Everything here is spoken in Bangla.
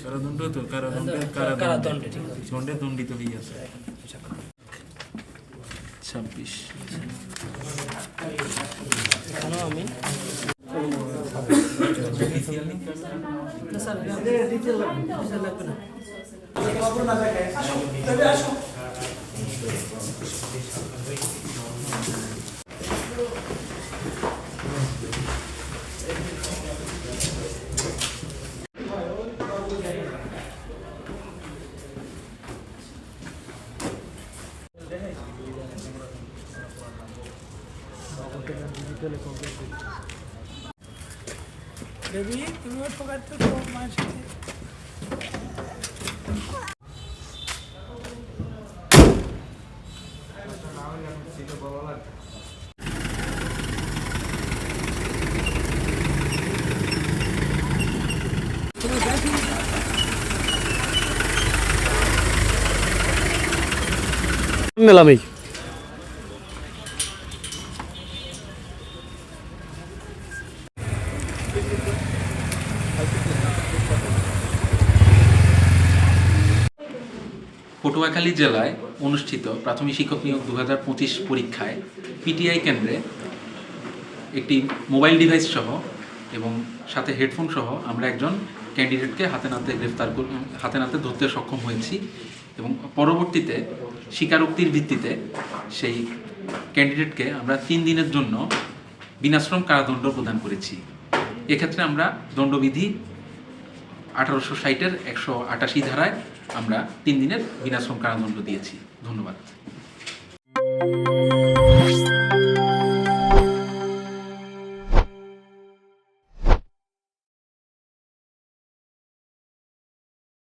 কারাদণ্ড তো কারাদণ্ডে দণ্ডিত হইয়াছে 26 আমি বেবি তুমিও ঠকাচ্ছ তো মায়ের সাথে। মেলামেই পটুয়াখালী জেলায় অনুষ্ঠিত প্রাথমিক শিক্ষক নিয়োগ 2025 পরীক্ষায় পিটিআই কেন্দ্রে একটি মোবাইল ডিভাইস সহ এবং সাথে হেডফোন সহ আমরা একজন ক্যান্ডিডেটকে হাতে নাতে ধরতে সক্ষম হয়েছি এবং পরবর্তীতে স্বীকারোক্তির ভিত্তিতে সেই ক্যান্ডিডেটকে আমরা 3 দিনের জন্য বিনাশ্রম কারাদণ্ড প্রদান করেছি। এক্ষেত্রে আমরা দণ্ডবিধি 1860-এর 188 ধারায় আমরা 3 দিনের বিনাশ্রম কারাদণ্ড দিয়েছি। ধন্যবাদ।